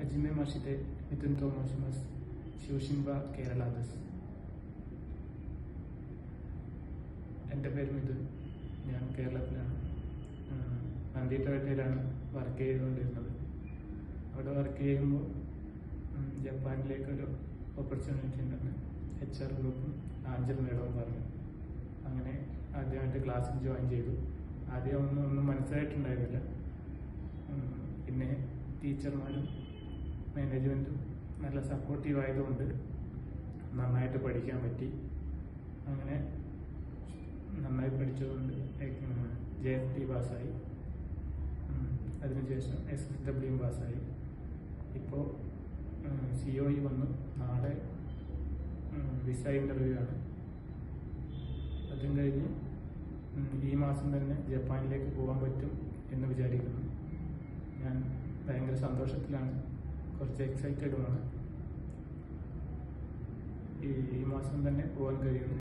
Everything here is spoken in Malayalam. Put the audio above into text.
Hajime Mashite Mithun Tomashimasu Shoshinba Kerala this. എൻ്റെ പേര് മിഥുൻ. ഞാൻ കേരളത്തിലാണ്. നന്ദി ടൊയോട്ടയിലാണ് വർക്ക് ചെയ്തുകൊണ്ടിരുന്നത്. അവിടെ വർക്ക് ചെയ്യുമ്പോൾ ജപ്പാനിലേക്കൊരു ഓപ്പർച്യൂണിറ്റി ഉണ്ടെന്ന് HR ഗ്രൂപ്പും ആഞ്ചൽ മേഡവും പറഞ്ഞു. അങ്ങനെ ആദ്യമായിട്ട് ക്ലാസ്സിൽ ജോയിൻ ചെയ്തു. ആദ്യം ഒന്നും മനസ്സിലായിട്ടുണ്ടായിരുന്നില്ല. പിന്നെ ടീച്ചർമാരും മാനേജ്മെൻറ്റും നല്ല സപ്പോർട്ടീവ് ആയതുകൊണ്ട് നന്നായിട്ട് പഠിക്കാൻ പറ്റി. അങ്ങനെ നന്നായി പഠിച്ചതുകൊണ്ട് JFT പാസ്സായി. അതിനുശേഷം SSW പാസ്സായി. ഇപ്പോൾ COE വന്നു. നാളെ വിസ ഇൻ്റർവ്യൂ ആണ്. അതും കഴിഞ്ഞ് ഈ മാസം തന്നെ ജപ്പാനിലേക്ക് പോകാൻ പറ്റും എന്ന് വിചാരിക്കുന്നു. ഞാൻ ഭയങ്കര സന്തോഷത്തിലാണ്, കുറച്ച് എക്സൈറ്റഡുമാണ്. ഈ മാസം തന്നെ പോകാൻ കഴിയുന്നു.